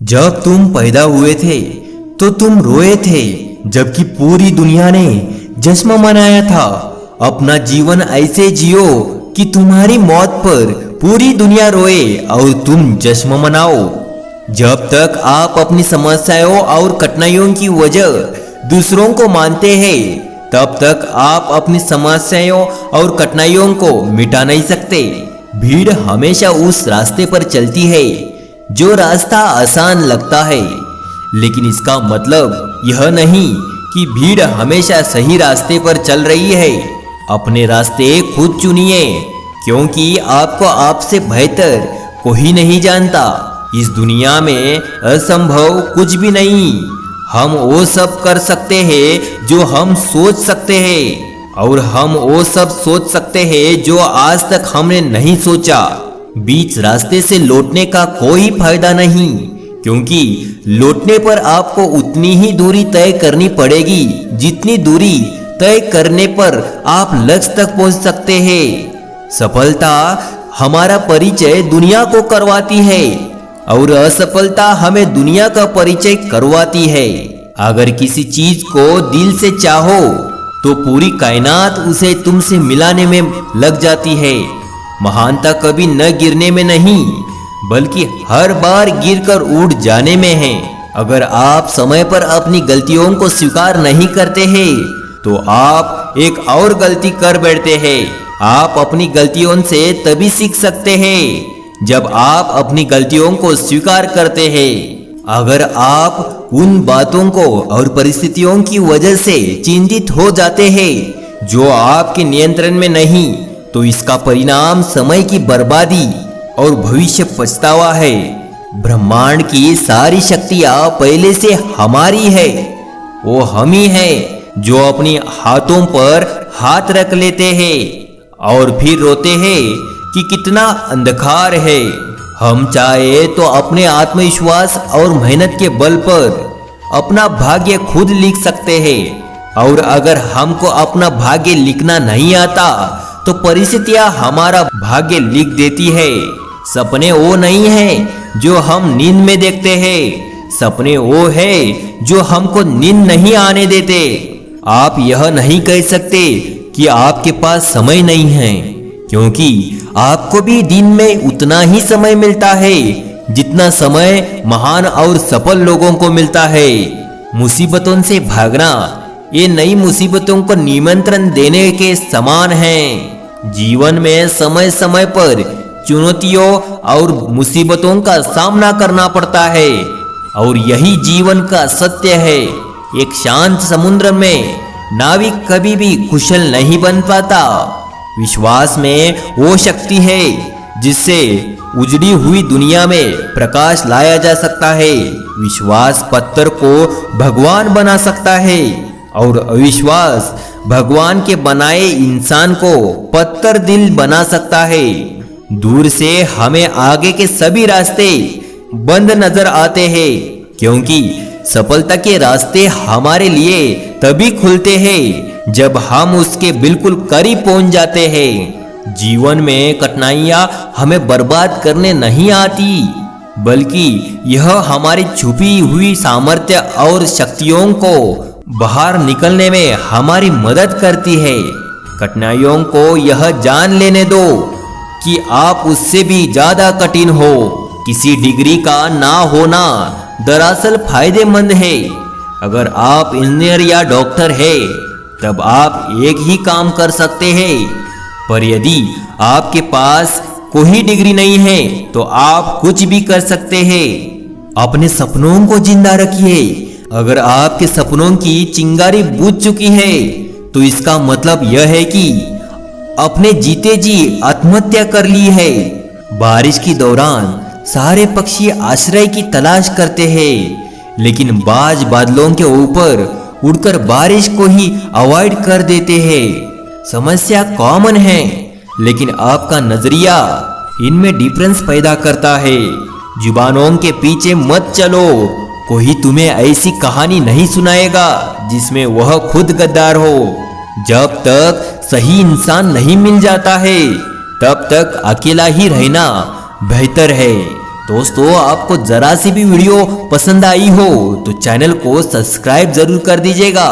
जब तुम पैदा हुए थे तो तुम रोए थे, जबकि पूरी दुनिया ने जश्न मनाया था। अपना जीवन ऐसे जियो कि तुम्हारी मौत पर पूरी दुनिया रोए और तुम जश्न मनाओ। जब तक आप अपनी समस्याओं और कठिनाइयों की वजह दूसरों को मानते हैं, तब तक आप अपनी समस्याओं और कठिनाइयों को मिटा नहीं सकते। भीड़ हमेशा उस रास्ते पर चलती है जो रास्ता आसान लगता है, लेकिन इसका मतलब यह नहीं कि भीड़ हमेशा सही रास्ते पर चल रही है। अपने रास्ते खुद चुनिए, क्योंकि आपको आपसे बेहतर कोई नहीं जानता। इस दुनिया में असंभव कुछ भी नहीं। हम वो सब कर सकते हैं जो हम सोच सकते हैं, और हम वो सब सोच सकते हैं जो आज तक हमने नहीं सोचा। बीच रास्ते से लौटने का कोई फायदा नहीं, क्योंकि लौटने पर आपको उतनी ही दूरी तय करनी पड़ेगी जितनी दूरी तय करने पर आप लक्ष्य तक पहुंच सकते हैं। सफलता हमारा परिचय दुनिया को करवाती है, और असफलता हमें दुनिया का परिचय करवाती है। अगर किसी चीज को दिल से चाहो तो पूरी कायनात उसे तुमसे मिलाने में लग जाती है। महानता कभी न गिरने में नहीं, बल्कि हर बार गिरकर उठ जाने में है। अगर आप समय पर अपनी गलतियों को स्वीकार नहीं करते हैं, तो आप एक और गलती कर बैठते हैं। आप अपनी गलतियों से तभी सीख सकते हैं जब आप अपनी गलतियों को स्वीकार करते हैं। अगर आप उन बातों को और परिस्थितियों की वजह से चिंतित हो जाते हैं जो आपके नियंत्रण में नहीं, तो इसका परिणाम समय की बर्बादी और भविष्य पछतावा है। ब्रह्मांड की सारी शक्तियां पहले से हमारी है। वो हम ही है जो अपनी हाथों पर हाथ रख लेते हैं और फिर रोते हैं कि कितना अंधकार है। हम चाहे तो अपने आत्मविश्वास और मेहनत के बल पर अपना भाग्य खुद लिख सकते हैं, और अगर हमको अपना भाग्य लिखना नहीं आता तो परिस्थितियां हमारा भाग्य लिख देती है। सपने वो नहीं है जो हम नींद में देखते हैं, सपने वो है जो हमको नींद नहीं आने देते। आप यह नहीं कह सकते कि आपके पास समय नहीं है, क्योंकि आपको भी दिन में उतना ही समय मिलता है जितना समय महान और सफल लोगों को मिलता है। मुसीबतों से भागना ये नई मुसीबतों को निमंत्रण देने के समान है। जीवन में समय समय पर चुनौतियों और मुसीबतों का सामना करना पड़ता है, और यही जीवन का सत्य है। एक शांत समुद्र में नाविक कभी भी कुशल नहीं बन पाता। विश्वास में वो शक्ति है जिससे उजड़ी हुई दुनिया में प्रकाश लाया जा सकता है। विश्वास पत्थर को भगवान बना सकता है, और अविश्वास भगवान के बनाए इंसान को पत्थर दिल बना सकता है। दूर से हमें आगे के सभी रास्ते बंद नजर आते हैं, क्योंकि सफलता के रास्ते हमारे लिए तभी खुलते हैं जब हम उसके बिल्कुल करीब पहुंच जाते हैं। जीवन में कठिनाइयां हमें बर्बाद करने नहीं आती, बल्कि यह हमारी छुपी हुई सामर्थ्य और शक्तियों को बाहर निकलने में हमारी मदद करती है। कठिनाइयों को यह जान लेने दो कि आप उससे भी ज्यादा कठिन हो। किसी डिग्री का ना होना दरअसल फायदेमंद है। अगर आप इंजीनियर या डॉक्टर हैं, तब आप एक ही काम कर सकते हैं, पर यदि आपके पास कोई डिग्री नहीं है तो आप कुछ भी कर सकते हैं। अपने सपनों को जिंदा रखिए। अगर आपके सपनों की चिंगारी बुझ चुकी है, तो इसका मतलब यह है कि अपने जीते जी आत्महत्या कर ली है। बारिश के दौरान सारे पक्षी आश्रय की तलाश करते हैं, लेकिन बाज बादलों के ऊपर उड़कर बारिश को ही अवॉइड कर देते हैं। समस्या कॉमन है, लेकिन आपका नजरिया इनमें डिफरेंस पैदा करता है। जुबानों के पीछे मत चलो। कोई तुम्हें ऐसी कहानी नहीं सुनाएगा जिसमें वह खुद गद्दार हो। जब तक सही इंसान नहीं मिल जाता है, तब तक अकेला ही रहना बेहतर है। दोस्तों आपको जरा सी भी वीडियो पसंद आई हो तो चैनल को सब्सक्राइब जरूर कर दीजिएगा।